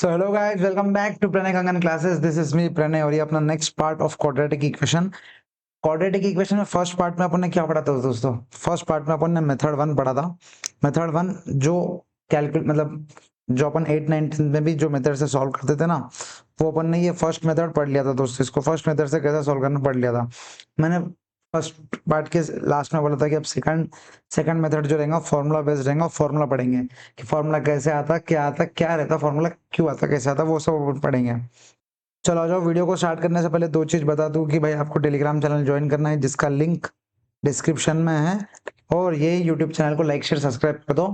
So hello guys, welcome back to Pranay Kangan classes. This is me Pranay और ये अपना next part of quadratic equation. Quadratic equation में first part में अपन ने क्या पढ़ा था दोस्तों? फर्स्ट पार्ट में अपन ने मेथड 1 पढ़ा था। मेथड 1 जो कैलकुलेट मतलब जो अपन 8 9 में भी जो मेथड से सॉल्व करते थे ना, वो अपन ने ये फर्स्ट मेथड पढ़ लिया था दोस्तों। इसको फर्स्ट मेथड से कैसे सॉल्व करना पढ़ लिया था मैंने। फर्स्ट पार्ट के लास्ट में बोला था कि अब सेकंड सेकंड मेथड जो रहेगा फॉर्मूला बेस्ड रहेगा। फॉर्मूला पढ़ेंगे कि फॉर्मूला कैसे आता, क्या आता, क्या रहता फॉर्मूला, क्यों आता, कैसे आता, वो सब अपन पढ़ेंगे। चलो आ जाओ। वीडियो को स्टार्ट करने से पहले दो चीज बता दूं कि भाई आपको टेलीग्राम चैनल ज्वाइन करना है, जिसका लिंक डिस्क्रिप्शन में है, और ये यूट्यूब चैनल को लाइक शेयर सब्सक्राइब कर दो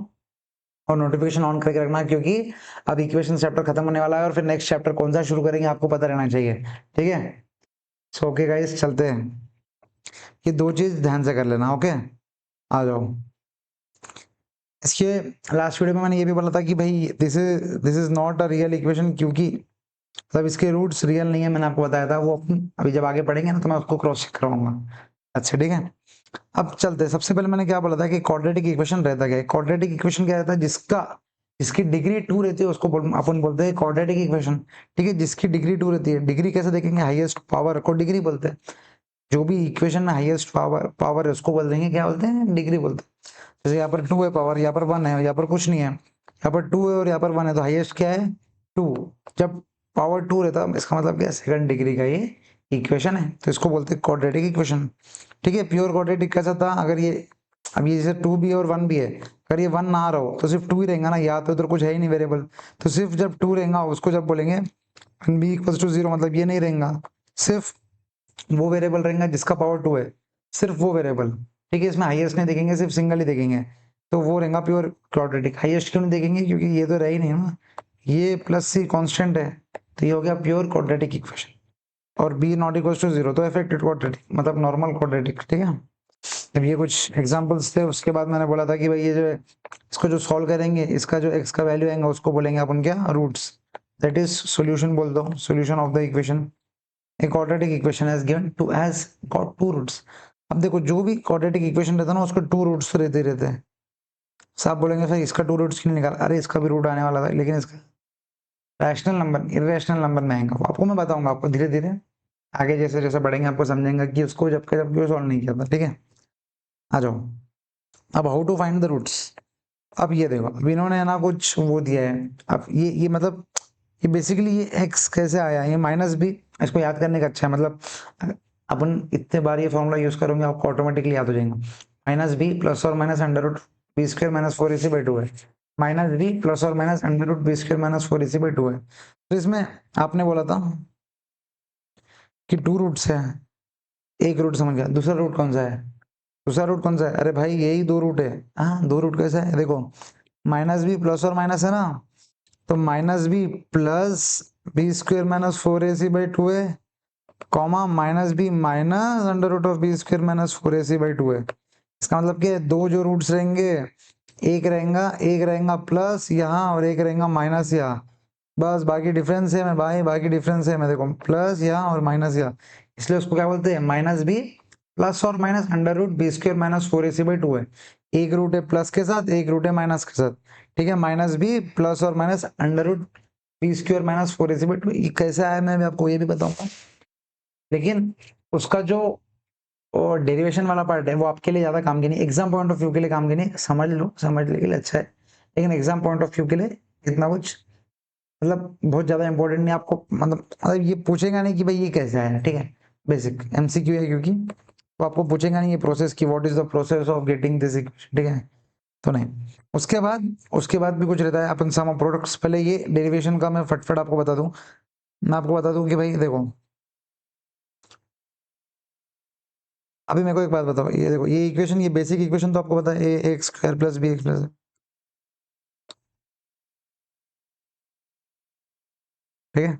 और नोटिफिकेशन ऑन करके रखना, क्योंकि अब इक्वेशन चैप्टर खत्म होने वाला है और फिर नेक्स्ट चैप्टर कौन सा शुरू करेंगे आपको पता रहना चाहिए। ठीक है, सो ओके गाइस, चलते हैं। ये दो चीज ध्यान से कर लेना। ओके, आ जाओ। इसके लास्ट वीडियो में मैंने ये भी बोला था कि भाई this is not a real equation, क्योंकि मतलब इसके रूट्स रियल नहीं है। मैंने आपको बताया था, वो अभी जब आगे पढ़ेंगे ना तो मैं उसको क्रॉस चेक कराऊंगा। अच्छा ठीक है, अब चलते हैं। सबसे पहले मैंने क्या बोला था कि क्वाड्रेटिक इक्वेशन रहता क्या है। क्वाड्रेटिक इक्वेशन क्या रहता है? जिसकी डिग्री 2 रहती है उसको अपन बोलते हैं क्वाड्रेटिक इक्वेशन। ठीक है, जिसकी डिग्री 2 रहती है। डिग्री कैसे देखेंगे? हाईएस्ट पावर को डिग्री बोलते हैं। जो भी इक्वेशन में हाईएस्ट पावर है उसको बोल देंगे, क्या बोलते हैं? डिग्री बोलते हैं। जैसे यहाँ पर 2 है पावर, यहाँ पर 1 है, यहाँ पर कुछ नहीं है। यहाँ पर 2 है और यहाँ पर 1 है, तो हाईएस्ट क्या है? 2। जब पावर 2 रहता है इसका मतलब क्या है? सेकंड डिग्री का ये इक्वेशन है, तो इसको बोलते हैं क्वाड्रेटिक इक्वेशन। ठीक है, प्योर क्वाड्रेटिक कैसा था? अगर ये अब ये जैसे 2 भी और 1 भी है, अगर ये 1 ना आ रहा हो तो सिर्फ 2 ही रहेगा ना, या तो उधर कुछ है ही नहीं वेरिएबल। तो सिर्फ जब 2 रहेगा उसको जब बोलेंगे 1b = 0, मतलब ये नहीं रहेगा, सिर्फ वो वेरिएबल रहेगा जिसका पावर 2 है, सिर्फ वो वेरिएबल। ठीक है, इसमें हाईएस्ट नहीं देखेंगे, सिर्फ सिंगल ही देखेंगे, तो वो रहेगा प्योर क्वाड्रेटिक। हाईएस्ट क्यों नहीं देखेंगे? क्योंकि ये तो रह ही नहीं ना, ये प्लस सी कांस्टेंट है, तो ये हो गया प्योर क्वाड्रेटिक इक्वेशन। और b ≠ 0 तो अफेक्टेड क्वाड्रेटिक, मतलब नॉर्मल क्वाड्रेटिक। ठीक है, अब ये कुछ एग्जांपल्स थे। उसके बाद मैंने बोला था कि भाई ये जो इसको जो सॉल्व करेंगे, इसका जो x का वैल्यू आएगा उसको बोलेंगे अपन क्या? रूट्स। दैट इज सॉल्यूशन बोल दो, solution of the equation. A quadratic equation has got two roots। अब देखो, जो भी क्वाड्रेटिक इक्वेशन रहता है ना उसके 2 रूट्स तो रहते ही रहते हैं। सब बोलेंगे सर इसका 2 रूट्स क्यों निकाला? अरे इसका भी रूट आने वाला था, लेकिन इसका रैशनल नंबर इर्रेशनल नंबर में आएगा। आपको मैं बताऊंगा, आपको धीरे धीरे आगे जैसे जैसे बढ़ेंगे आपको समझेंगे कि उसको जब क्यों सॉल्व नहीं किया था। ठीक है, आ जाओ। अब how to find the roots. अब ये देखो, अब इन्होंने है ना कुछ वो दिया है। अब ये मतलब ये बेसिकली ये x कैसे आया, ये माइनस b, इसको याद करने का अच्छा है। मतलब अपन इतने बार ये फॉर्मूला यूज करोगे आपको ऑटोमेटिकली याद हो जाएगा। माइनस बी प्लस और minus under root b² - 4ac/2 है। माइनस बी प्लस और minus under root b² - 4ac/2 है। तो इसमें आपने बोला था कि 2 रूट्स है। एक रूट समझ गया, दूसरा रूट कौन सा है? दूसरा रूट कौन सा है? अरे भाई यही 2 रूट है। हाँ, 2 रूट कैसा है देखो, माइनस बी प्लस और माइनस है ना, तो minus b plus b² - 4ac/2 है, comma minus b minus under root of b² - 4ac/2 है। इसका मतलब क्या है? दो जो रूट्स रहेंगे, एक रहेगा प्लस यहाँ और एक रहेगा माइनस यहाँ। बस बाकी डिफरेंस है मैं भाई, बाकी डिफरेंस है मैं, देखो प्लस यहाँ और माइनस यहाँ, इसलिए उसको क्या बोलते हैं? माइनस बी प्लस और minus under root b² - 4ac/2 है। एक रूट है प्लस के साथ, एक रूट है माइनस के साथ। ठीक है, माइनस बी प्लस और minus under root b² - 4ac/2 कैसे आया मैं आपको ये भी बताऊंगा, लेकिन उसका जो और डेरिवेशन वाला पार्ट है वो आपके लिए ज्यादा काम की नहीं, एग्जाम पॉइंट ऑफ व्यू के लिए काम की नहीं। समझ लो, समझने के लिए अच्छा है, लेकिन एग्जाम पॉइंट ऑफ व्यू के लिए इतना कुछ मतलब बहुत ज्यादा इंपॉर्टेंट नहीं आपको। मतलब ये पूछेगा नहीं कि भाई ये कैसे आया। ठीक है, बेसिक एमसीक्यू है, क्योंकि वो आपको पूछेगा नहीं ये प्रोसेस की, what is the process of getting this equation. ठीक है, तो नहीं। उसके बाद भी कुछ रहता है अपन सम ऑफ प्रोडक्ट्स। पहले ये डेरिवेशन का मैं फटफट आपको बता दूं। मैं आपको बता दूं कि भाई देखो, अभी मेरे को एक बात बताओ, ये देखो ये इक्वेशन, ये बेसिक इक्वेशन तो आपको पता है, a² + bx+। ठीक है,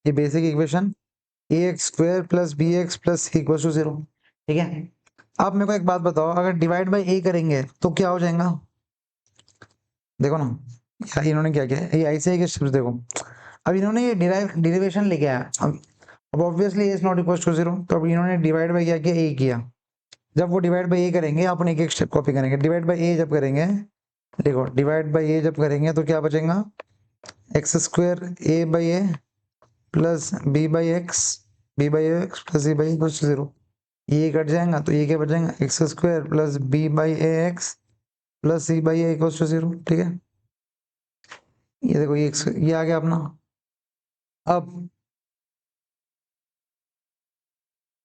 ये basic equation ax² + bx + c = 0। ठीक है, अब मेरे को एक बात बताओ, अगर डिवाइड बाय a करेंगे तो क्या हो जाएगा? देखो ना, इन्होंने क्या किया है, ये ऐसे ही के स्टेप्स देखो। अब इन्होंने ये डेरिवेशन लेके आया। अब ऑब्वियसली a ≠ 0, तो अब इन्होंने डिवाइड बाय क्या किया? a किया। जब वो डिवाइड बाय a करेंगे अपन एक एक स्टेप कॉपी करेंगे। डिवाइड बाय a जब करेंगे देखो डिवाइड बाई ए जब करेंगे तो क्या बचेगा, x square a by a plus b by x plus c by equal to 0। ये कट जाएगा तो ये क्या बचेगा, x square plus b by a x plus c by a equal to 0। ठीक है, ये देखो ये आ गया अपना।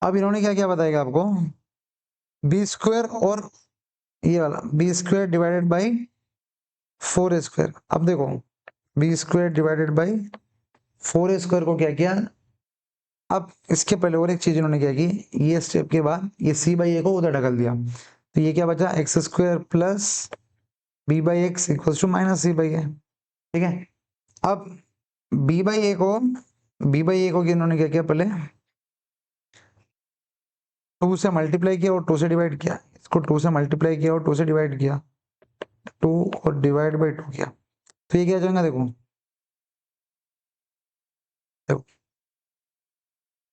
अब इन्होंने क्या क्या बताएगा आपको, बी स्क्वायर और ये वाला B square divided by 4a²। अब देखो B square divided by 4a² को क्या किया, अब इसके पहले और एक चीज इन्होंने क्या की, ये स्टेप के बाद ये सी बाई ए को उधर ढकल दिया, तो ये क्या बचा, x square plus b by x equal to minus c by a. ठीक है, अब बी बाई ए को इन्होंने क्या किया, पहले 2 से मल्टीप्लाई किया और 2 से डिवाइड किया, इसको 2 से मल्टीप्लाई किया और 2 से डिवाइड किया, 2 और डिवाइड बाई 2 किया, तो ये क्या जाएगा, देखो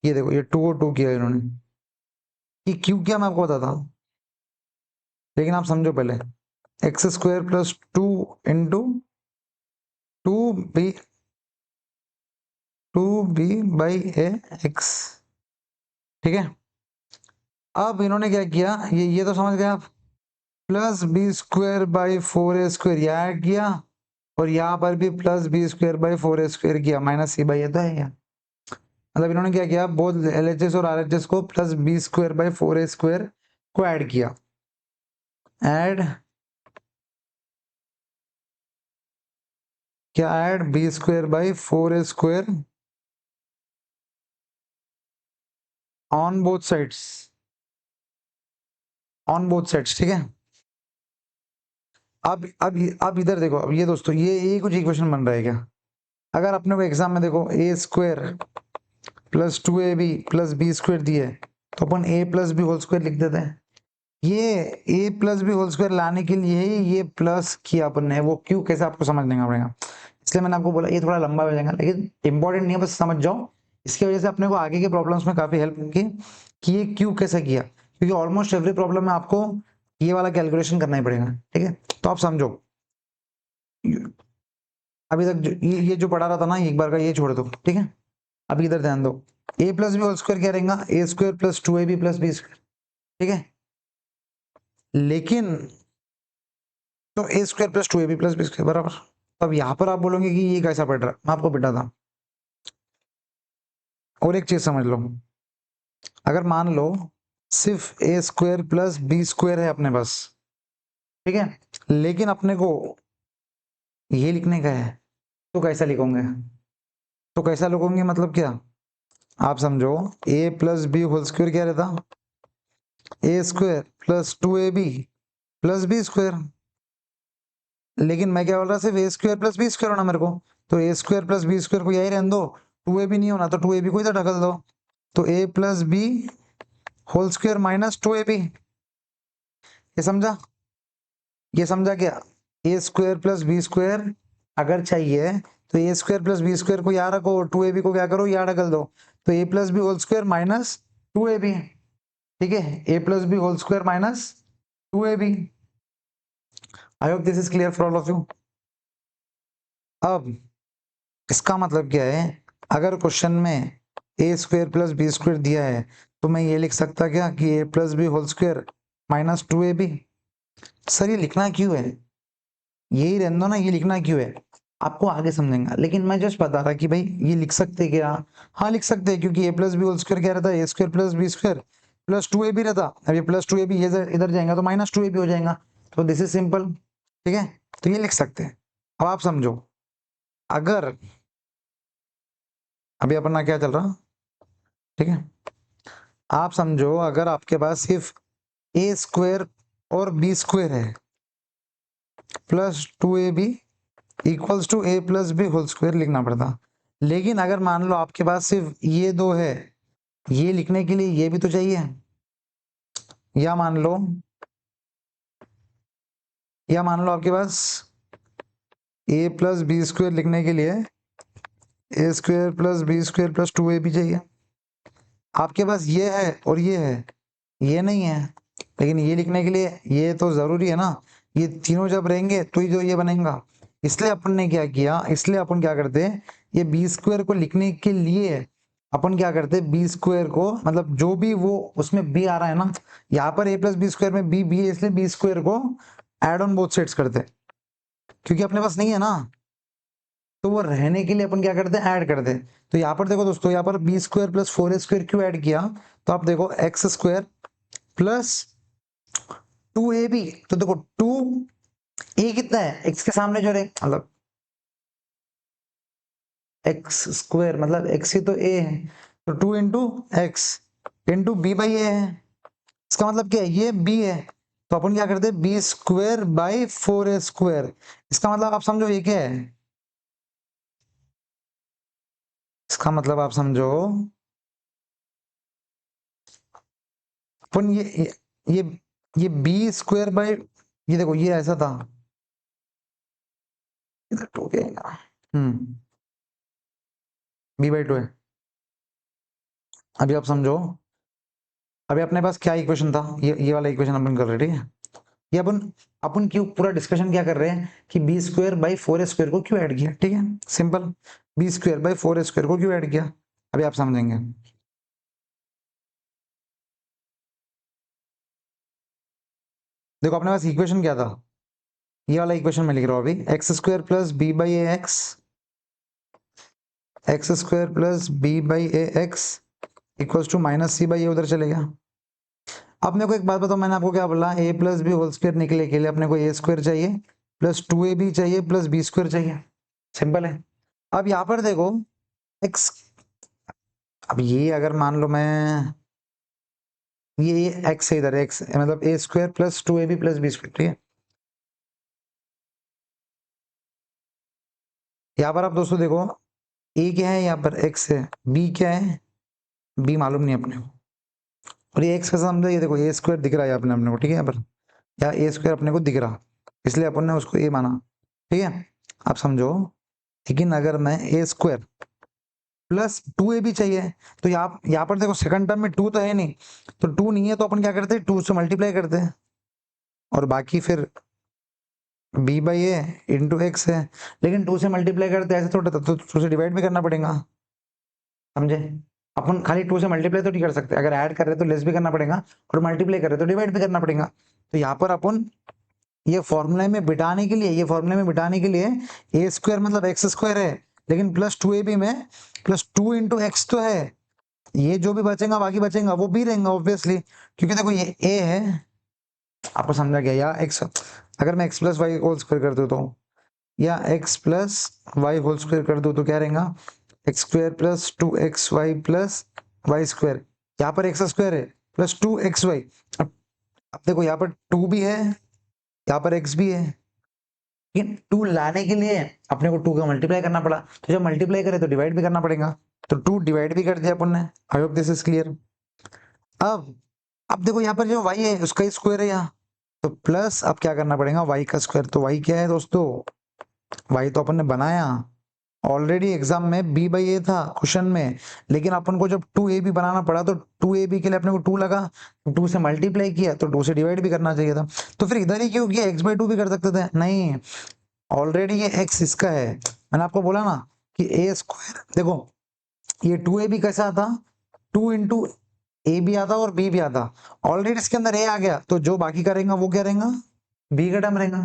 ये देखो ये 2 और 2 किया इन्होंने, ये क्यों किया मैं आपको बताता हूँ, लेकिन आप समझो पहले, x square plus 2 into 2b by a x. ठीक है, अब इन्होंने क्या किया, ये तो समझ गए आप, plus b square by 4a² यह ऐड किया, और यहाँ पर भी plus b square by 4a² किया, माइनस सी बाई ए तो है यहाँ। मतलब इन्होंने क्या किया, बोथ एलएचएस और आरएचएस को plus b square by 4a² को ऐड किया, ऐड क्या, add b square by 4a² on both sides, ठीक है। अब इधर देखो, अब ये दोस्तों ये कुछ इक्वेशन बन रहा है क्या, अगर अपने को एग्जाम में देखो a square plus 2ab plus b square दिए, तो अपन a plus b whole square लिख देते हैं। ये a plus b whole square लाने के लिए ये प्लस किया अपन ने, वो क्यों कैसे आपको समझने पड़ेगा, इसलिए मैंने आपको बोला ये थोड़ा लंबा हो जाएगा, लेकिन इंपॉर्टेंट नहीं है, बस समझ जाओ। इसकी वजह से अपने को आगे के प्रॉब्लम्स में काफी हेल्प होगी कि ये क्यों कैसे किया, क्योंकि ऑलमोस्ट एवरी प्रॉब्लम में आपको ये वाला कैलकुलेशन करना ही पड़ेगा। ठीक है, तो आप समझो, अभी तक ये जो पढ़ा रहा था ना एक बार का, ये छोड़ दो। ठीक है, अभी इधर ध्यान दो, a plus b whole square क्या रहेगा, a square plus 2ab plus b square. ठीक है, लेकिन तो a square plus 2ab plus b square बराबर, अब यहां पर आप बोलोगे कि ये कैसा पढ़ रहा है, मैं आपको बिठा था। और एक चीज समझ लो, अगर मान लो सिर्फ a square plus b square है अपने पास, ठीक है, लेकिन अपने को ये लिखने का है, तो कैसा लिखोगे, मतलब क्या, आप समझो a plus b whole square क्या रहता, a square plus 2ab plus b square, लेकिन मैं क्या बोल रहा, सिर्फ a square plus b square होना मेरे को, तो a square plus b square को यही रहने दो, 2ab नहीं होना तो 2ab को इधर ढकल दो, तो a plus b whole square minus 2ab। ये समझा, क्या, a square plus b square अगर चाहिए तो a square plus b square को यहाँ रखो, 2ab को क्या करो यहाँ ढकल दो, तो a plus b whole square minus 2ab। ठीक है, a plus b whole square minus 2ab। I hope this is clear for all of you. अब इसका मतलब क्या है, अगर क्वेश्चन में a square plus b square दिया है, तो मैं ये लिख सकता क्या कि a plus b whole square minus 2ab। Sir ये लिखना क्यों है, यही रहने दो ना, ये लिखना क्यों है आपको आगे समझेंगे, लेकिन मैं जस्ट बता रहा कि भाई ये लिख सकते क्या, हाँ लिख सकते हैं, क्योंकि a plus b whole square क्या रहता है, a square plus b square plus 2ab रहता, अब ये प्लस 2ab ये इधर जाएगा तो माइनस 2ab हो जाएगा, तो दिस इज सिंपल। ठीक है, तो ये लिख सकते हैं। अब आप समझो, अगर अभी अपना क्या चल रहा, ठीक है, आप समझो अगर आपके पास सिर्फ ए स्क्वायर और बी स्क्वायर है plus 2ab equals to a plus b whole square लिखना पड़ता, लेकिन अगर मान लो आपके पास सिर्फ ये दो है, ये लिखने के लिए ये भी तो चाहिए, या मान लो आपके पास ए प्लस बी स्क्वायर लिखने के लिए a square plus b square plus 2ab चाहिए, आपके पास ये है और ये है, ये नहीं है, लेकिन ये लिखने के लिए ये तो जरूरी है ना, ये तीनों जब रहेंगे तो जो ये बनेगा, इसलिए अपन ने क्या किया, इसलिए अपन क्या करते हैं, ये बी स्क्वायर को लिखने के लिए अपन क्या करते हैं, बी स्क्वायर को मतलब जो भी वो उसमें बी आ रहा है ना, यहाँ पर ए प्लस बी स्क्वायर में बी बी है, इसलिए बी स्क्वायर को एड ऑन बोथ साइड्स करते हैं, क्योंकि अपने पास नहीं है ना, तो वो रहने के लिए अपन क्या करते हैं, ऐड करते हैं। तो यहाँ पर देखो दोस्तों, यहाँ पर b square plus four a square क्यों ऐड किया, तो आप देखो x square plus two a b, तो देखो टू ए कितना है, एक्स के सामने जो रहे मतलब एक्स स्क्वायर मतलब एक्स ही तो ए है, तो two into x into b by a है, इसका मतलब क्या है, ये बी है, तो अपन क्या करते हैं, b square by four a square, इसका मतलब आप समझो ये क्या है, इसका मतलब आप समझो अपन ये ये बी स्क्वायर बाई, ये देखो ये ऐसा था, इधर टू क्या, बी बाई टू है। अभी आप समझो, अभी अपने पास क्या इक्वेशन था, ये वाला इक्वेशन अपन कर रहे हैं, ठीक है, ये अपन अपन क्यों पूरा डिस्कशन क्या कर रहे हैं कि b square by four square को क्यों ऐड किया, ठीक है, simple, b square by four square को क्यों ऐड किया, अभी आप समझेंगे। देखो अपने पास इक्वेशन क्या था, ये वाला इक्वेशन में लिख रहा हूँ अभी, x square plus b by a x, x square plus b by a x equals to minus c by a, उधर चले गया। अब मेरे को एक बात बताओ, मैंने आपको क्या बोला, ए प्लस बी होल स्क्वायर निकले के लिए अपने को ए स्क्वायर चाहिए प्लस टू ए बी चाहिए प्लस बी स्क्वायर चाहिए, सिंपल है। अब यहाँ पर देखो एक्स, अब ये अगर मान लो मैं ये एक्स है, इधर एक्स मतलब a square plus two a b plus b square, ठीक है, यहाँ पर आप दोस्तों देखो ए क्या है, यहाँ पर एक्स है, बी क्या है, बी मालूम नहीं अपने को, और ये एक्स का समझो, ये देखो ए स्क्वायर दिख रहा है अपने अपने को, ठीक है, यहाँ पर या ए स्क्वायर अपने को दिख रहा, इसलिए अपन ने उसको ए माना, ठीक है, आप समझो। लेकिन अगर मैं ए स्क्वायर प्लस टू ए भी चाहिए, तो यहाँ पर देखो सेकंड टर्म में टू तो है नहीं, तो टू नहीं है तो अपन क्या करते हैं, टू से मल्टीप्लाई करते हैं, और बाकी फिर b by a into x है, लेकिन टू से मल्टीप्लाई करते हैं ऐसे थोड़ा, तो टू से डिवाइड भी करना पड़ेगा, समझे, अपन खाली टू से मल्टीप्लाई तो नहीं कर सकते, अगर ऐड कर रहे तो लेस भी करना पड़ेगा, और मल्टीप्लाई कर रहे तो डिवाइड भी करना पड़ेगा। तो यहाँ पर अपन ये फॉर्मूले में बिठाने के लिए, ये फॉर्मूले में बिठाने के लिए ए स्क्वायर मतलब एक्स स्क्वायर है, लेकिन प्लस टू ए बी में प्लस टू इंटू एक्स तो है, ये जो भी बचेगा बाकी बचेगा वो भी रहेगा ऑब्वियसली, क्योंकि देखो ये ए है, आपको समझा गया, या एक्स अगर मैं x plus y whole square कर दूं तो, या x plus y whole square कर दूं तो क्या रहेगा, x square plus two x y plus y square, यहाँ पर एक्स स्क्वायर है प्लस टू एक्स वाई, अब देखो यहाँ पर टू भी है, यहाँ पर एक्स भी है, लेकिन टू लाने के लिए अपने को टू का मल्टीप्लाई करना पड़ा, तो जब मल्टीप्लाई करे तो डिवाइड भी करना पड़ेगा, तो टू डिवाइड भी कर दिया अपन ने, आई होप दिस इज क्लियर। अब देखो यहाँ पर जो y है उसका स्क्वायर है यहाँ, तो प्लस अब क्या करना पड़ेगा y का स्क्वायर, तो y क्या है दोस्तों, y तो अपन ने बनाया ऑलरेडी एग्जाम में b बाई ए था क्वेश्चन में, लेकिन अपन को जब टू ए बी बनाना पड़ा तो टू ए बी के लिए अपने को टू लगा, टू से मल्टीप्लाई किया तो टू से डिवाइड भी करना चाहिए था, तो फिर इधर ही क्यों किया, एक्स बाई टू भी कर सकते थे, नहीं ऑलरेडी ये x इसका है, मैंने आपको बोला ना कि ए स्क्वायर, देखो ये टू ए बी कैसा आता, टू इंटू ए भी आता और बी भी आता, ऑलरेडी इसके अंदर ए आ गया, तो जो बाकी का रहेगा वो क्या रहेगा, बी का टर्म रहेगा।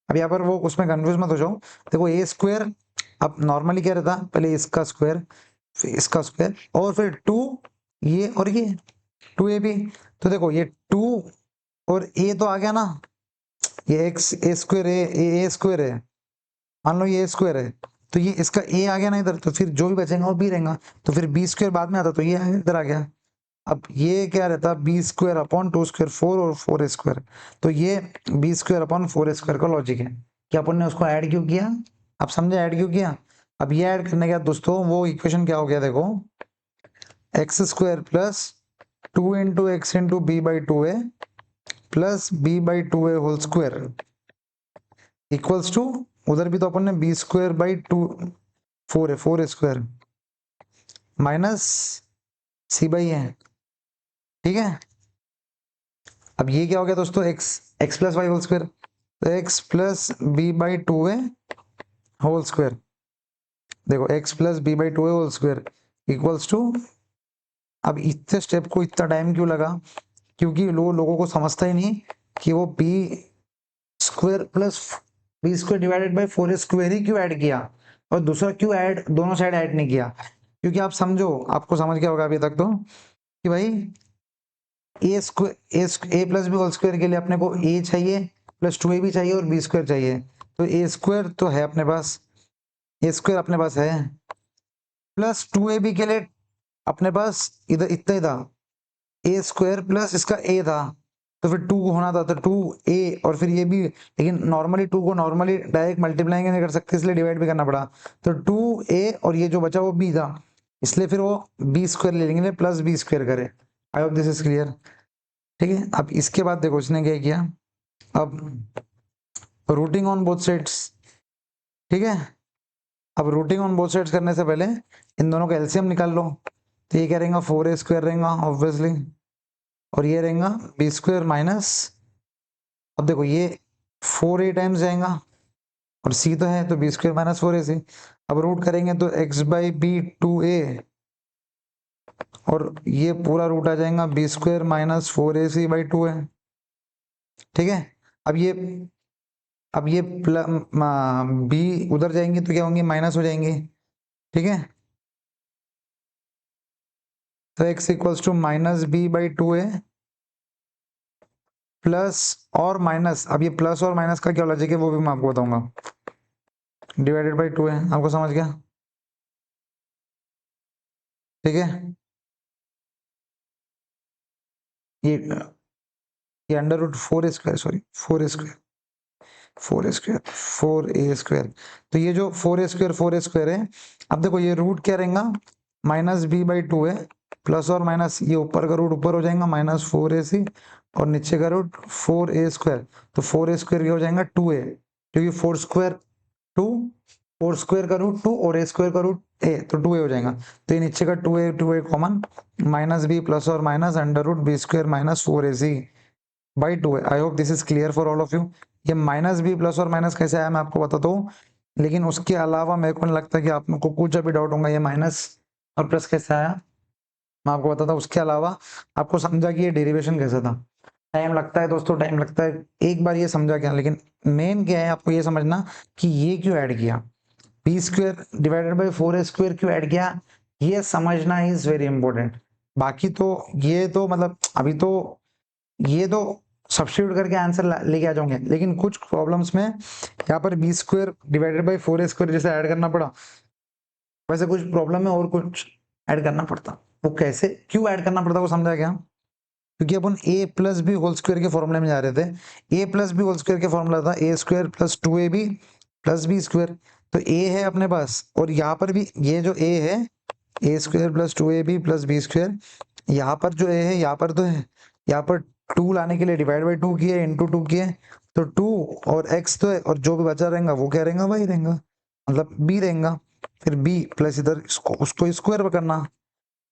अब यहाँ पर वो उसमें कंफ्यूज मत हो जाओ, देखो ए स्क्वायर अब नॉर्मली क्या रहता, पहले इसका स्क्वायर फिर इसका स्क्वायर और फिर टू ये और ये टू ए बी, तो देखो ये टू और ए तो आ गया ना, ये एक्स ए स्क्वायर ए स्क्वायर है, मान लो ये स्क्वायर है, तो ये इसका ए आ गया ना इधर, तो फिर जो भी बचेगा वो बी रहेगा, तो फिर बी स्क्वायर बाद में आता तो ये इधर आ गया, अब ये क्या रहता b square upon two square four और फोर स्क्वायर, तो ये b square upon four square का लॉजिक है कि अपन ने उसको ऐड क्यों किया, आप समझे ऐड क्यों किया। अब ये ऐड करने के बाद दोस्तों वो इक्वेशन क्या हो गया, देखो x square plus two into x into b by two a plus b by two a whole square equals to, उधर भी तो अपन ने b square by two four है four square minus c by है, ठीक है। अब ये क्या हो गया दोस्तों, x x plus y whole square, तो x plus b by two a whole square, देखो x plus b by two a whole square equals to, अब इतने स्टेप को इतना टाइम क्यों लगा, क्योंकि लोगों को समझता ही नहीं कि वो b square plus b square divided by four square ही क्यों ऐड किया, और दूसरा क्यों ऐड दोनों साइड ऐड नहीं किया। क्योंकि आप समझो, आपको समझ गया होगा अभी तक तो कि भाई ए स्क्वायर ए प्लस बी होल स्क्वायर के लिए अपने को ए चाहिए प्लस टू ए भी चाहिए और बी स्क्वायर चाहिए, तो ए स्क्वायर तो है अपने पास, ए स्क्वायर अपने पास है, प्लस टू ए बी के लिए अपने पास इधर इतना ही था, ए स्क्वायर प्लस इसका ए था, तो फिर टू होना था, तो टू ए और फिर ये भी, लेकिन नॉर्मली टू को नॉर्मली डायरेक्ट मल्टीप्लाई नहीं कर सकते, इसलिए डिवाइड भी करना पड़ा, तो टू ए और ये जो बचा वो बी था, इसलिए फिर वो बी स्क्वायर ले लेंगे, प्लस बी स्क्वायर करे। आई होप दिस इज क्लियर। ठीक है, अब इसके बाद देखो इसने क्या किया, अब रूटिंग ऑन बोथ साइड्स, ठीक है, अब रूटिंग ऑन बोथ साइड्स करने से पहले इन दोनों का एलसीएम निकाल लो, तो ये क्या रहेगा, फोर ए स्क्वायर रहेगा ऑब्वियसली, और ये रहेगा बी स्क्वायर माइनस, अब देखो ये फोर ए टाइम्स जाएगा और सी तो है, तो b square minus four a c, अब रूट करेंगे तो x by b two a, और ये पूरा रूट आ जाएगा b square minus four a c by two है। ठीक है, अब ये बी उधर जाएंगे तो क्या होंगे, माइनस हो जाएंगे। ठीक है, तो x equals to minus B by two है, प्लस और माइनस, अब ये प्लस और माइनस का क्या लॉजिक है वो भी मैं आपको बताऊंगा, डिवाइडेड बाई टू है, आपको समझ गया। ठीक है, ये under root four square, sorry four square, four a square, तो ये जो फोर ए स्क्वायर है, अब देखो ये रूट क्या रहेगा, माइनस बी बाई टू है, प्लस और माइनस ये ऊपर का रूट ऊपर हो जाएगा माइनस फोर ए सी, और नीचे का रूट फोर ए स्क्वायर, तो फोर ए स्क्वायर क्या हो जाएगा टू ए, क्योंकि four square two, four square का रूट टू और ए स्क्वायर का रूट ए, तो टू ए हो जाएगा, तो ये नीचे का two a common, minus b plus और minus under root b square minus four a c by two है। I hope this is clear for all of you. ये माइनस बी प्लस और माइनस कैसे आया मैं आपको बताता हूँ, लेकिन उसके अलावा मेरे को नहीं लगता कि आपको कुछ अभी डाउट होगा ये माइनस और प्लस कैसे आया, मैं आपको बताता हूँ। उसके अलावा आपको समझा कि ये डेरिवेशन कैसे था, टाइम लगता है दोस्तों, टाइम लगता है, एक बार ये समझा क्या, लेकिन मेन क्या है आपको ये समझना कि ये क्यों ऐड किया, b square divided by four a square क्यों ऐड किया, ये समझना इज वेरी इंपॉर्टेंट। बाकी तो ये तो मतलब अभी तो ये तो सब्स्टिट्यूट करके आंसर लेके आ जाओगे, लेकिन कुछ प्रॉब्लम्स में यहाँ पर b square divided by four a square जैसे ऐड करना पड़ा, वैसे कुछ प्रॉब्लम में और कुछ ऐड करना पड़ता, वो कैसे क्यों ऐड करना पड़ता वो समझा क्या, क्योंकि अपन a plus b whole square के फॉर्मूले में जा रहे थे, a plus b whole square के फॉर्मूला था a square plus two a b plus b square, तो a है अपने पास, और यहाँ पर भी ये जो a है a square plus two a b plus b square, यहाँ पर जो a है यहाँ पर तो है, यहाँ पर टू लाने के लिए डिवाइड बाई टू किए इंटू टू किए, तो टू और x तो है, और जो भी बचा रहेगा वो क्या रहेगा, वही रहेगा, मतलब b रहेगा, फिर b प्लस इधर इसको उसको स्क्वायर करना,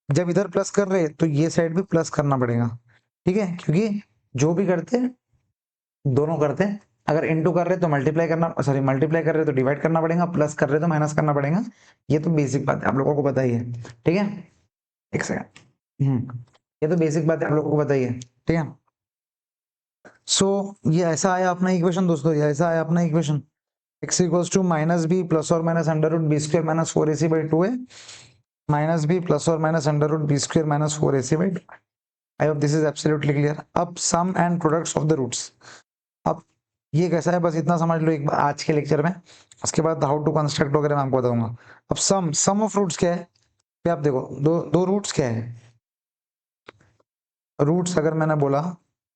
जब इधर प्लस कर रहे तो ये साइड भी प्लस करना पड़ेगा। ठीक है, क्योंकि जो भी करते दोनों करते, अगर इनटू कर रहे तो मल्टीप्लाई करना, सॉरी मल्टीप्लाई कर रहे तो डिवाइड करना पड़ेगा, प्लस कर रहे तो माइनस करना पड़ेगा, ये तो बेसिक बात है आप लोगों को पता ही है। ठीक है, एक सेकंड, ये तो बेसिक बात है आप लोगों को पता ही है। ठीक है, सो ये ऐसा आया अपना इक्वेशन दोस्तों, ये ऐसा आया अपना equation, x equals to minus b plus और minus under root b square minus four a c by two है, माइनस बी प्लस और minus under root b square minus four a c by two. I hope this is absolutely clear. अब sum and products of the roots, अब ये कैसा है बस इतना समझ लो एक बार आज के लेक्चर में, उसके बाद हाउ टू कंस्ट्रक्ट वगैरह मैं आपको बताऊंगा। अब सम ऑफ रूट्स क्या है, पे आप देखो दो दो रूट्स क्या है, रूट्स अगर मैंने बोला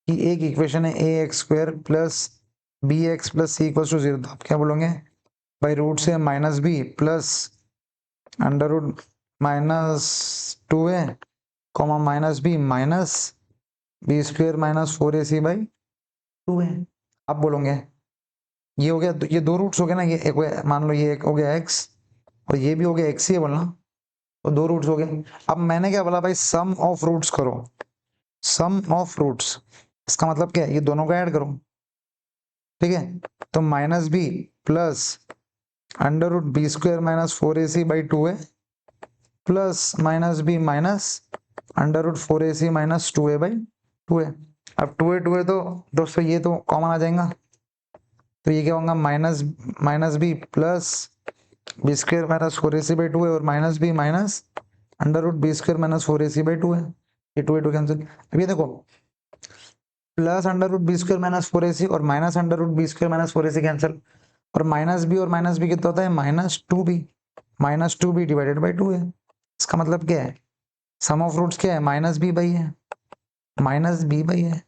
कि एक इक्वेशन है a x square plus b x plus c equal to zero, तो आप क्या बोलोगे भाई, रूट से minus b plus under root minus two है comma minus b minus b square minus four a c by two है। आप बोलोगे ये हो गया, ये दो रूट्स हो गए ना, ये एक हो गया, मान लो ये एक हो गया एक्स और ये भी हो गया एक्स ही है बोलना, तो दो रूट्स हो गए। अब मैंने क्या बोला भाई, सम ऑफ रूट्स करो, सम ऑफ रूट्स, इसका मतलब क्या है, ये दोनों को ऐड करो। ठीक है, तो minus b plus under root b square minus 4ac by 2a plus minus b minus under root 4ac minus 2a by 2a। अब 2a तो दोस्तों ये तो कॉमन आ जाएगा, तो ये क्या होगा minus minus b plus b square minus 4ac by 2a और minus b minus under root b square minus 4ac by 2a। ये 2 कैंसिल। अब ये देखो plus under root b square minus 4ac और minus under root b square minus 4ac cancel, और minus b कितना होता है minus two b divided by 2a। इसका मतलब क्या है, सम ऑफ रूट्स क्या है, माइनस बी बाई है, माइनस बी बाई है।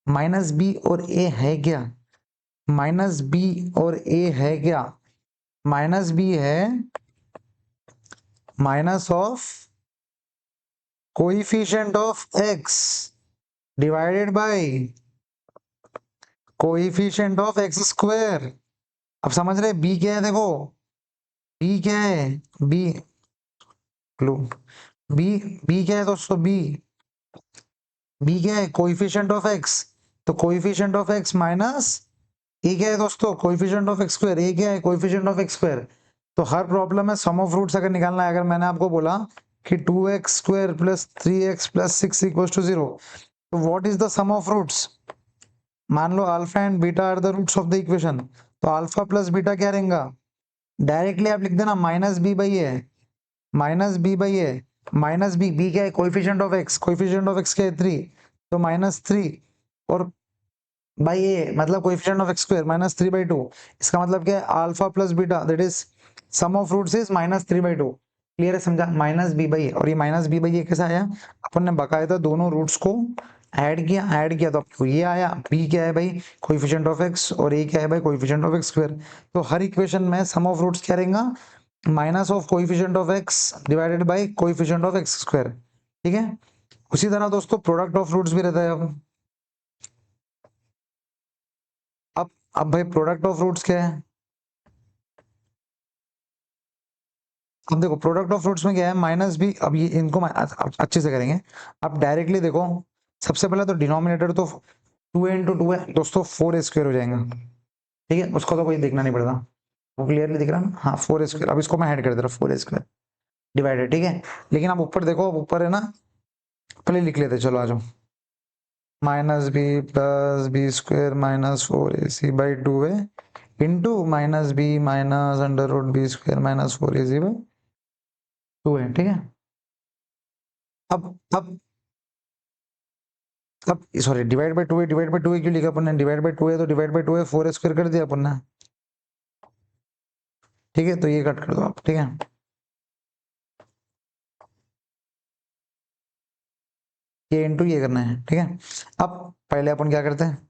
माइनस बी और ए है क्या, माइनस बी और ए है क्या, माइनस बी है minus of coefficient of x divided by coefficient of x square. अब समझ रहे b क्या है, देखो b क्या है, b लो b b क्या है दोस्तों, b क्या है कोएफिशिएंट ऑफ x, तो कोएफिशिएंट ऑफ x माइनस ए क्या है दोस्तों कोएफिशिएंट ऑफ x स्क्वायर, ए क्या है कोएफिशिएंट ऑफ x स्क्वायर। तो हर प्रॉब्लम में सम ऑफ रूट्स अगर निकालना है, अगर मैंने आपको बोला कि 2x square plus 3x plus 6 equals to 0, तो what is the sum of roots, मान लो alpha and beta are the roots of the equation, तो अल्फा प्लस बीटा क्या रहेगा, डायरेक्टली आप लिख देना minus B by a, minus B by a, minus b क्या है coefficient of x, coefficient of x क्या है 3, तो माइनस 3 और बाई ए मतलब coefficient of x square minus 3 by 2। इसका मतलब क्या है alpha plus beta that is sum of roots is minus 3 by 2। Clear है, समझा, माइनस बी बाई ए, और ये माइनस बी बाई ए कैसा आया, अपन ने बकायदा दोनों रूट्स को ऐड किया तो आपको ये आया, b क्या है भाई कोएफिशिएंट ऑफ x और a क्या है भाई कोएफिशिएंट ऑफ x स्क्वायर। तो हर इक्वेशन में सम ऑफ रूट्स क्या रहेगा, minus of coefficient of x divided by coefficient of x square. ठीक है, उसी तरह दोस्तों प्रोडक्ट ऑफ रूट्स भी रहता है। अब भाई प्रोडक्ट ऑफ रूट्स क्या है, अब देखो प्रोडक्ट ऑफ रूट्स में क्या है माइनस बी, अब ये इनको अच्छे से करेंगे। अब डायरेक्टली देखो, सबसे पहले तो डिनोमिनेटर तो 2a इंटू 2 है दोस्तों 4a स्क्वायर हो जाएगा। ठीक है, उसको तो कोई देखना नहीं पड़ता, वो क्लियरली दिख रहा है ना, हाँ 4a स्क्वायर। अब इसको मैं ऐड कर दे रहा हूँ 4a स्क्वायर डिवाइडेड, ठीक है। लेकिन अब ऊपर देखो, अब ऊपर है ना, पहले लिख लेते, चलो आ जाओ, minus b plus b square minus 4ac by 2a into minus b minus under root b square minus 4ac by 2a। ठीक है, अब अब sorry divide by 2a, divide by 2a क्यों लिखा अपन ने, डिवाइड बाय 2a तो divide by 2a 4a square कर दिया अपन ने। ठीक है, तो ये कट कर दो आप, ठीक है, ये इंटू ये करना है। ठीक है, अब पहले अपन क्या करते हैं,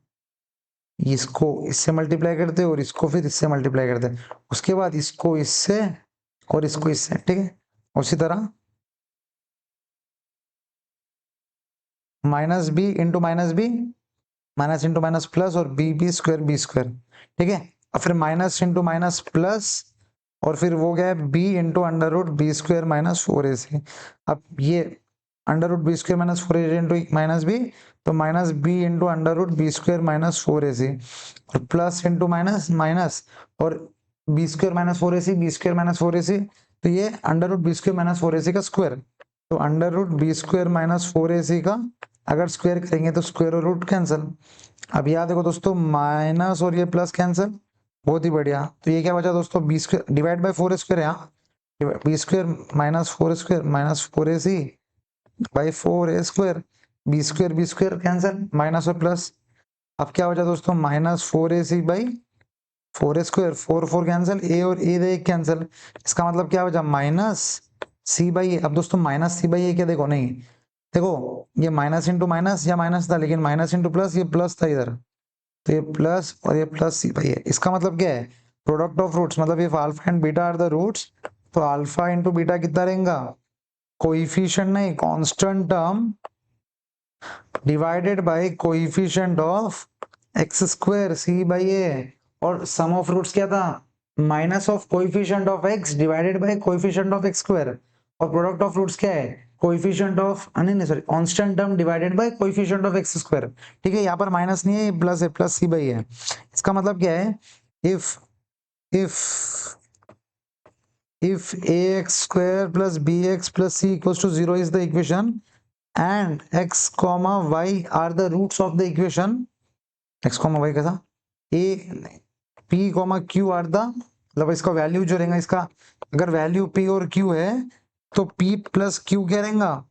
इसको इससे मल्टीप्लाई करते हैं और इसको फिर इससे मल्टीप्लाई करते हैं, उसके बाद इसको इससे और इसको इससे। ठीक है, उसी तरह minus b into minus b, minus into minus plus और बी स्क्वायर बी स्क्वायर। ठीक है, और फिर माइनस इंटू माइनस प्लस और फिर वो गया b into under root b square minus 4ac। अब ये under root b square minus 4ac into minus b, तो minus b into under root b square minus 4ac और प्लस इंटू माइनस माइनस और b square minus 4ac, b square minus 4ac, तो ये under root b square minus 4ac का square, तो under root b square minus 4ac का अगर square करेंगे तो स्क्वायर और रूट कैंसिल। अब याद देखो दोस्तों, माइनस और ये प्लस कैंसिल, बहुत ही बढ़िया। तो ये क्या बचा दोस्तों, b square divide by 4 square है, यहाँ b square minus 4 square minus 4ac by 4a square, b square cancel, minus और प्लस। अब क्या बचा दोस्तों, minus 4ac by 4a square, 4 cancel, a और ए कैंसिल। इसका मतलब क्या बचा माइनस सी बाई ए। अब दोस्तों माइनस सी बाई ए क्या, देखो नहीं, देखो ये माइनस इंटू माइनस या माइनस था, लेकिन माइनस इंटू प्लस ये प्लस था इधर, तो ये प्लस और ये प्लस सी बाई ए। इसका मतलब क्या है, प्रोडक्ट ऑफ रूट्स मतलब if alpha and beta are the roots, तो अल्फा इंटू बीटा कितना रहेगा, कोएफिशिएंट नहीं constant term divided by coefficient of x square c by a, और सम ऑफ रूट्स क्या था, minus of coefficient of x divided by coefficient of x square, और product of roots क्या है, coefficient of नहीं sorry constant term divided by coefficient of x square. ठीक है, यहाँ पर माइनस नहीं है, प्लस है, प्लस सी बाई है। इसका मतलब क्या है if ax square plus bx plus c equals to 0 is the equation and x comma y are the roots of the equation, x comma y कैसा, a p comma q are the, मतलब इसका value जो रहेगा इसका, अगर value p और q है तो p प्लस q क्या रहेगा,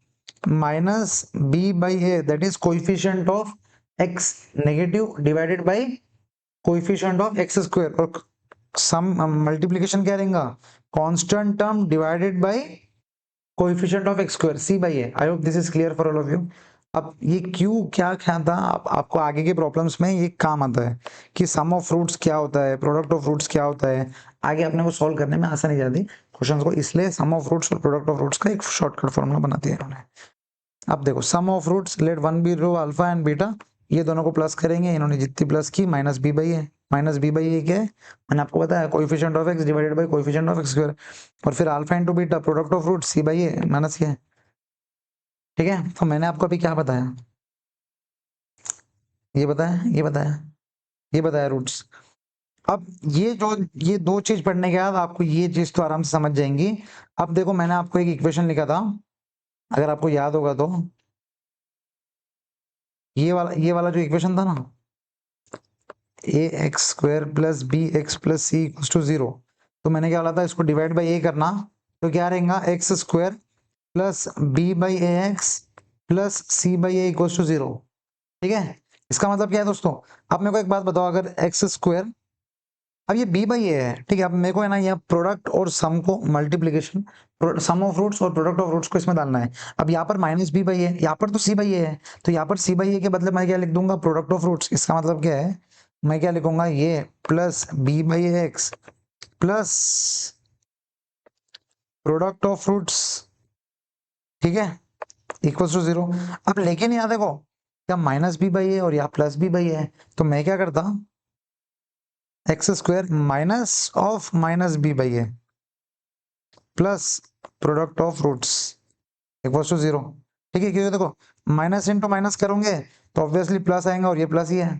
minus b by a, that is coefficient of x negative divided by coefficient of x square, और सम मल्टीप्लिकेशन क्या रहेगा, constant term divided by coefficient of x square c by a। I hope this is clear for all of you. अब ये q क्या क्या था, आपको आगे के प्रॉब्लम्स में ये काम आता है कि सम ऑफ फ्रूट्स क्या होता है, प्रोडक्ट ऑफ फ्रूट्स क्या होता है, आगे अपने को सॉल्व करने में आसानी जाती क्वेश्चंस को, इसलिए सम ऑफ फ्रूट्स और प्रोडक्ट ऑफ फ्रूट्स का एक शॉर्टकट फॉर्मूला बना दिया इन्होंने। अब देखो sum of fruits, let one be row alpha and beta, ये दोनों को प्लस करेंगे, इन्होंने जितनी प्लस की minus B by a, minus B by a क्या है, मैंने आपको बताया coefficient of x divided by coefficient of x square, और फिर alpha into beta product of root C by a minus ये, ठीक है। तो मैंने आपको अभी क्या बताया, ये बताया, ये बताया, ये बताया रूट्स। अब ये दो चीज पढ़ने के बाद आपको ये चीज तो आराम से समझ जाएंगी। अब देखो मैंने आपको एक इक्वेशन लिखा था, अगर आपको याद होगा तो, ये वाला जो इक्वेशन था ना, a x square plus b x plus c equals to 0, तो मैंने क्या बोला था, इसको डिवाइड बाई ए करना, तो क्या रहेगा, x square plus b by a x plus c by a equals to 0, ठीक है। इसका मतलब क्या है दोस्तों, अब मेरे को एक बात बताओ, अगर एक्स स्क्वायर, अब ये बी बाई ए है, ठीक है, अब मेरे को है ना यहाँ प्रोडक्ट और सम को मल्टीप्लीकेशन, सम ऑफ रूट्स और प्रोडक्ट ऑफ रूट्स को इसमें डालना है। अब यहाँ पर माइनस बी बाई ए, यहाँ पर तो सी बाई ए है, तो यहाँ पर सी बाई ए के बदले मैं क्या लिख दूंगा, प्रोडक्ट ऑफ रूट्स। इसका मतलब क्या है, मैं क्या लिखूंगा, ये plus b by x plus product of fruits, ठीक है, इक्वल्स टू 0। अब लेकिन यहाँ देखो, क्या माइनस बी बाई ए और यहाँ प्लस बी बाई है, तो मैं क्या करता, x square minus of minus B by a plus product of roots equals to 0, ठीक है। क्योंकि देखो माइनस इंटू माइनस करोगे तो ऑब्वियसली प्लस आएगा, और ये प्लस ही है,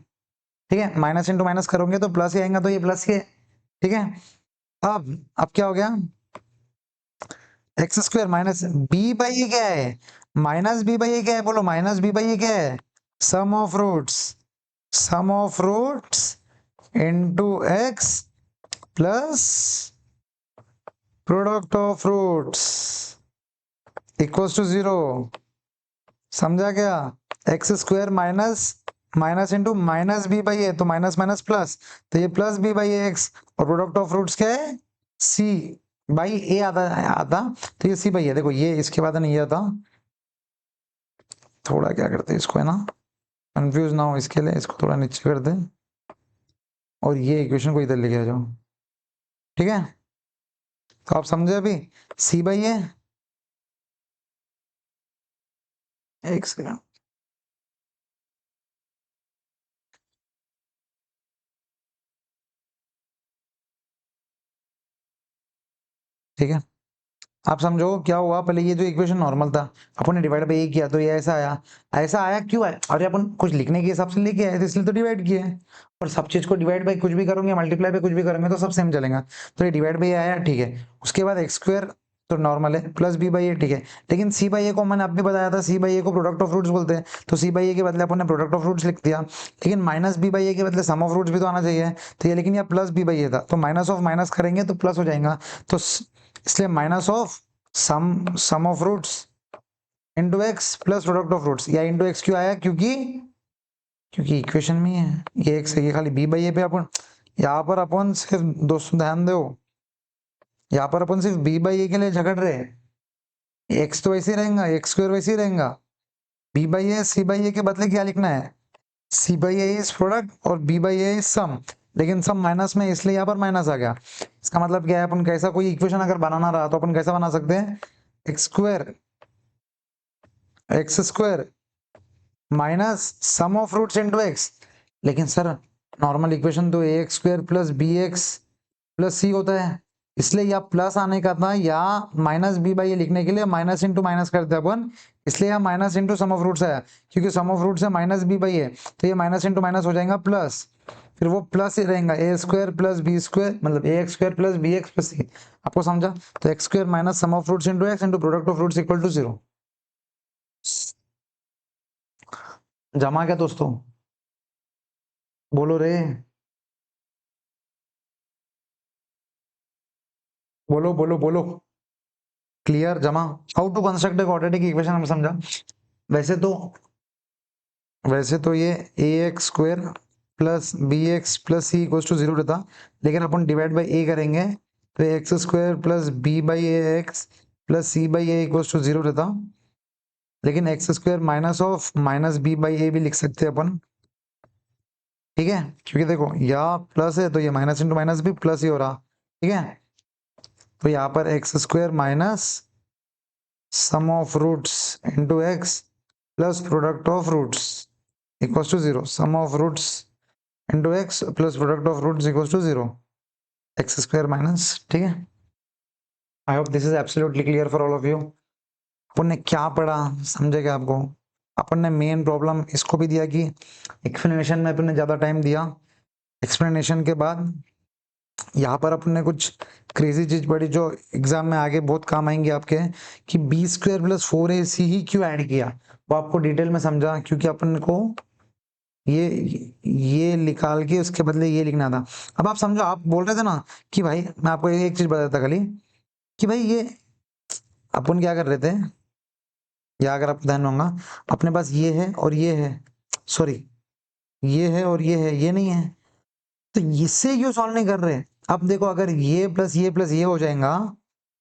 ठीक है, माइनस इंटू माइनस करोगे तो प्लस ही आएगा, तो ये प्लस ही है, ठीक है। अब क्या हो गया, x square minus B by a क्या है, माइनस बी बाई ए क्या है, बोलो माइनस बी बाई ए क्या है, sum of roots, sum of roots into x plus product of roots equals to 0, समझा क्या, x square minus minus into minus B by ए, तो माइनस माइनस प्लस, तो ये प्लस बी बाई एक्स, और product of roots क्या है, c by ए आता, तो ये सी बाई है। देखो ये इसके बाद नहीं आता, थोड़ा क्या करते हैं इसको, है ना, कंफ्यूज ना हो इसके लिए इसको थोड़ा नीचे कर दे, और ये इक्वेशन को इधर लेके आ जाओ, ठीक है। तो आप समझे अभी, सी बाई ए, एक सेकंड, ठीक है। आप समझो क्या हुआ, पहले ये जो इक्वेशन नॉर्मल था, अपन ने डिवाइड बाई ए किया तो ये ऐसा आया, ऐसा आया क्यों आया, अरे अपन कुछ लिखने के हिसाब से लेके आए थे इसलिए तो डिवाइड किया है, और सब चीज को डिवाइड बाई कुछ भी करोगे, मल्टीप्लाई पे कुछ भी करोगे तो सब सेम चलेगा, तो ये डिवाइड बाई आया, ठीक है। उसके बाद एक्स स्क्वायर तो नॉर्मल है, प्लस बी बाई ए, ठीक है, लेकिन सी बाई ए को मैंने आपने बताया था, सी बाई ए को प्रोडक्ट ऑफ फ्रूट्स बोलते हैं, तो सी बाई ए के बदले अपन ने प्रोडक्ट ऑफ फ्रूट्स लिख दिया, लेकिन माइनस बी बाई ए के बदले सम ऑफ फ्रूट्स भी तो आना चाहिए, तो ये लेकिन ये प्लस बी बाई ए था, तो माइनस ऑफ माइनस करेंगे तो प्लस हो जाएगा, तो इसलिए minus of sum of roots into x plus product of roots, या इनटू एक्स क्यों आया, क्योंकि इक्वेशन में है ये एक्स है, ये खाली बी बाई ए पे अपन, यहाँ पर अपन सिर्फ दोस्तों ध्यान दो, यहाँ पर अपन सिर्फ बी बाई ए के लिए झगड़ रहे हैं, एक्स तो वैसे ही रहेगा, एक्स स्क्वायर वैसे ही रहेगा, b by a c by a के बदले क्या लिखना है, c by a is product और b by a is sum, लेकिन सम माइनस में इसलिए यहाँ पर माइनस आ गया। इसका मतलब क्या है, अपन कैसा कोई इक्वेशन अगर बनाना रहा तो अपन कैसा बना सकते हैं, x square minus sum of roots into x, लेकिन सर नॉर्मल इक्वेशन तो a x square plus b x plus c होता है, इसलिए यहाँ प्लस आने का था, या माइनस बी बाई ए लिखने के लिए माइनस इंटू माइनस करते हैं अपन, इसलिए यहाँ minus into sum of roots आया, क्योंकि सम ऑफ रूट्स है माइनस बी बाई ए, तो ये माइनस इंटू माइनस हो जाएगा प्लस, फिर वो प्लस ही रहेगा, a square plus b square मतलब a x square plus b x plus c. आपको समझा? तो x square minus sum of roots into x into product of roots equal to 0। जमा क्या दोस्तों? बोलो रे, बोलो बोलो बोलो। क्लियर? जमा। How to construct a quadratic equation हम समझा। वैसे तो ये a x square plus b x plus c equal to 0 रहता, लेकिन अपन डिवाइड बाई ए करेंगे तो x square plus b by a x plus c by a equal to 0 रहता। लेकिन x square minus of minus B by a भी लिख सकते हैं अपन, ठीक है, क्योंकि देखो यहाँ प्लस है तो ये माइनस इंटू माइनस भी प्लस ही हो रहा, ठीक है। तो यहाँ पर x square minus sum of roots into x plus product of roots equal to 0। Sum of roots into x plus product of roots equal to 0, x square minus, ठीक है। I hope this is absolutely clear for all of you. अपन ने क्या पढ़ा समझे क्या आपको? अपन ने मेन प्रॉब्लम इसको भी दिया कि एक्सप्लेनेशन में अपन ने ज्यादा टाइम दिया, एक्सप्लेनेशन के बाद यहाँ पर अपन ने कुछ क्रेजी चीज पढ़ी जो एग्जाम में आगे बहुत काम आएंगे आपके, कि बी स्क्वायर प्लस 4ac ही क्यों ऐड किया, वो आपको डिटेल में समझा, क्योंकि अपन को ये निकाल के उसके बदले ये लिखना था। अब आप समझो, आप बोल रहे थे ना कि भाई मैं आपको एक चीज बताता खाली, कि भाई ये अपन क्या कर रहे थे, या अगर आपको ध्यान होगा, अपने पास ये है और ये है, सॉरी ये है और ये है, ये नहीं है, तो इससे क्यों सॉल्व नहीं कर रहे? अब देखो, अगर ये प्लस ये हो जाएगा,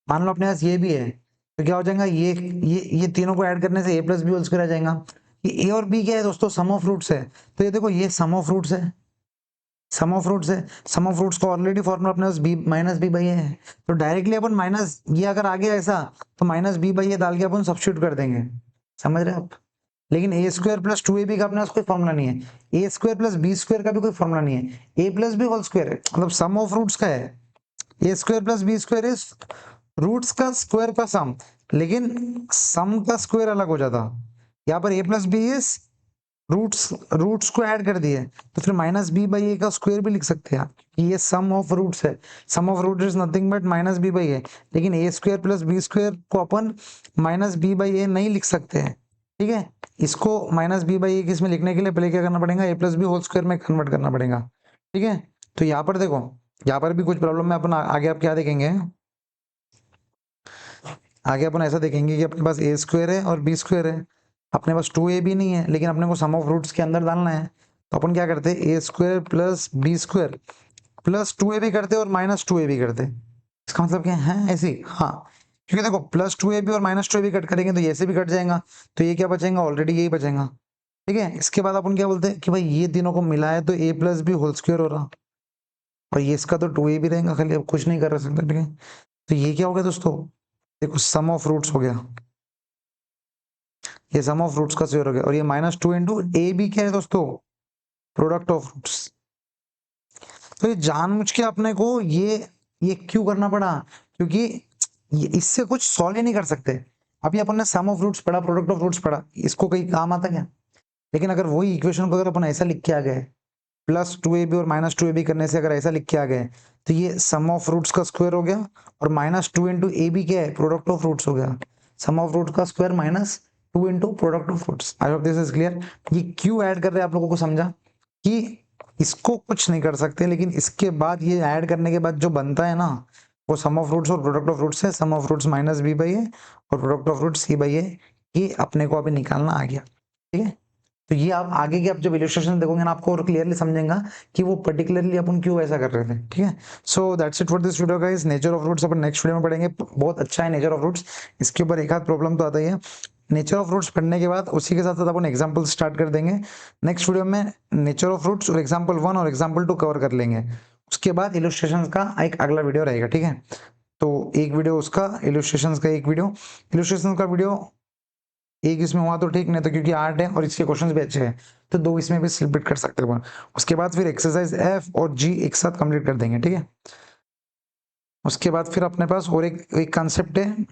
मान लो अपने पास ये भी है, तो क्या हो जाएगा, ये तीनों को ऐड करने से ए प्लस बी होल स्क्वायर आ जाएगा। ये ए और बी क्या है दोस्तों? सम ऑफ रूट्स है। तो ये देखो, ये सम ऑफ रूट्स है, सम ऑफ रूट्स है, सम ऑफ रूट्स का ऑलरेडी फॉर्मूला अपने पास B minus B by a है, तो डायरेक्टली अपन माइनस ये अगर आ गया ऐसा, तो माइनस बी बाई ए डाल के अपन सब्स्टिट्यूट कर देंगे, समझ रहे आप? लेकिन ए स्क्वायर प्लस 2ab का अपने पास कोई फॉर्मूला नहीं है, a square plus b square का भी कोई फॉर्मूला नहीं है, a plus b whole square है, मतलब सम ऑफ रूट्स का है। A square plus b square is roots का स्क्वायर का सम, लेकिन सम का स्क्वायर अलग हो जाता। यहाँ पर ए प्लस बी इज रूट्स को ऐड कर दिए, तो फिर माइनस बी बाई ए का स्क्वायर भी लिख सकते हैं आप, ये सम ऑफ रूट्स है, sum of root is nothing but minus B by a. लेकिन a square plus b square को अपन माइनस बी बाई ए नहीं लिख सकते हैं, ठीक है। इसको माइनस बी बाई ए किस में लिखने के लिए पहले क्या करना पड़ेगा, ए प्लस बी होल स्क्वायर में कन्वर्ट करना पड़ेगा, ठीक है। तो यहाँ पर देखो, यहाँ पर भी कुछ प्रॉब्लम में अपन आगे आप क्या देखेंगे, आगे अपन ऐसा देखेंगे कि अपने पास ए स्क्वायर है और बी स्क्वायर है, अपने पास 2ab नहीं है, लेकिन अपने को सम ऑफ रूट्स के अंदर डालना है, तो अपन क्या करते हैं, a square plus b square plus 2ab करते और माइनस 2ab करते। इसका मतलब क्या है ऐसे ही? हाँ, क्योंकि देखो प्लस 2ab और माइनस 2ab कट करेंगे तो ये से भी कट जाएगा, तो ये क्या बचेगा, ऑलरेडी यही बचेगा, ठीक है। इसके बाद अपन क्या बोलते हैं कि भाई ये तीनों को मिला है तो a plus b whole square हो रहा, और ये इसका तो 2ab रहेगा खाली, अब कुछ नहीं कर सकते, ठीक है। तो ये क्या हो गया दोस्तों, देखो सम ऑफ रूट्स हो गया, ये सम ऑफ रूट्स का स्क्वायर हो गया, और ये माइनस 2 इंटू ए बी क्या है दोस्तों, प्रोडक्ट ऑफ रूट्स। तो ये जानबूझ के अपने को ये क्यों करना पड़ा, क्योंकि ये इससे कुछ सॉल्व ही नहीं कर सकते। अभी अपन ने सम ऑफ रूट्स पढ़ा, प्रोडक्ट ऑफ रूट्स पढ़ा, इसको कहीं काम आता क्या? लेकिन अगर वही इक्वेशन को अगर अपन ऐसा लिख के आ गए, प्लस 2ab और माइनस 2ab करने से अगर ऐसा लिख के आ गए, तो ये सम ऑफ रूट्स का स्क्वायर हो गया, और माइनस 2 इंटू ए बी क्या है, प्रोडक्ट ऑफ रूट्स हो गया, सम ऑफ रूट का square minus 2 into product of roots. I hope this is clear. ये क्यों ऐड कर रहे हैं आप लोगों को समझा, कि इसको कुछ नहीं कर सकते, लेकिन इसके बाद ये ऐड करने के बाद जो बनता है ना, वो सम ऑफ रूट्स और प्रोडक्ट ऑफ रूट्स है, sum of roots minus B by a और product of roots c by a, ये अपने को अभी निकालना आ गया, ठीक है। तो ये आप आगे के आप जब इलस्ट्रेशन देखोगे ना, आपको और क्लियरली समझेगा कि वो पर्टिकुलरली अपन क्यों ऐसा कर रहे थे, ठीक है। So that's it for this video guys. Nature of roots अपन नेक्स्ट वीडियो में पढ़ेंगे, बहुत अच्छा है नेचर ऑफ रूट्स, इसके ऊपर एक आध प्रॉब्लम तो आता ही है। नेचर ऑफ रूट्स पढ़ने के बाद उसी के साथ साथ अपन एग्जाम्पल स्टार्ट कर देंगे नेक्स्ट वीडियो में, नेचर ऑफ रूट्स और एग्जाम्पल 1 और एग्जाम्पल 2 कवर कर लेंगे, उसके बाद इलस्ट्रेशन का एक अगला वीडियो रहेगा, ठीक है। तो एक वीडियो उसका, इलस्ट्रेशन का एक वीडियो, इलस्ट्रेशन का वीडियो एक इसमें हुआ तो ठीक, नहीं तो क्योंकि 8 है और इसके क्वेश्चंस भी अच्छे हैं तो 2 इसमें भी स्प्लिट कर सकते हैं। उसके बाद फिर एक्सरसाइज एफ और जी एक साथ कंप्लीट कर देंगे, ठीक है। उसके बाद फिर अपने पास और एक कॉन्सेप्ट है,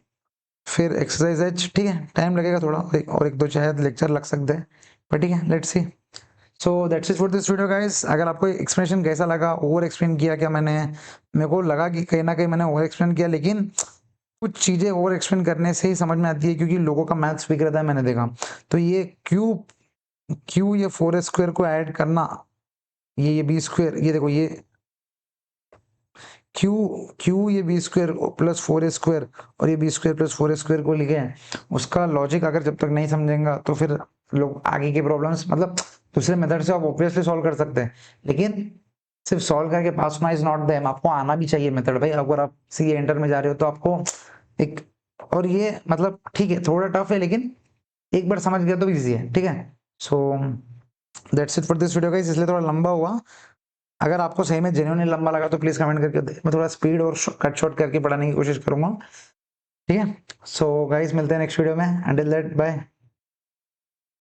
फिर एक्सरसाइज एच, ठीक है। टाइम लगेगा थोड़ा, और एक दो शायद लेक्चर लग सकते हैं, पर ठीक है, let's see. So that's it for this video guys. अगर आपको एक्सप्लेनेशन कैसा लगा, ओवर एक्सप्लेन किया क्या मैंने, मेरे को लगा कि कहीं ना कहीं मैंने ओवर एक्सप्लेन किया, लेकिन कुछ चीजें ओवर एक्सप्लेन करने से ही समझ में आती है, क्योंकि लोगों का मैथ्स वीक रहता है मैंने देखा। तो ये क्यू क्यू ये 4 स्क्वायर को ऐड करना, ये बी स्क्वायर, ये देखो ये क्यू क्यू ये बी स्क्वायर प्लस 4 स्क्वायर और ये बी स्क्वायर प्लस 4 स्क्वायर को लिखे हैं, उसका लॉजिक अगर जब तक नहीं समझेंगे तो फिर लोग आगे के प्रॉब्लम्स मतलब दूसरे मेथड से आप ऑब्वियसली सॉल्व कर सकते हैं, लेकिन सिर्फ सॉल्व करके पास होना इज नॉट द एम। आपको आना भी चाहिए मेथड भाई। अगर आप सी एंटर में जा रहे हो तो आपको एक, और ये मतलब ठीक है थोड़ा टफ है, लेकिन एक बार समझ गया तो इजी है, ठीक है। So that's it for this video guys, इसलिए थोड़ा लंबा हुआ। अगर आपको सही में जेन्युइनली लंबा लगा तो प्लीज कमेंट करके मैं थोड़ा स्पीड और कट शॉर्ट करके पढ़ाने की कोशिश करूंगा, ठीक है। सो गाइस मिलते हैं नेक्स्ट वीडियो में, अंटिल दैट बाय।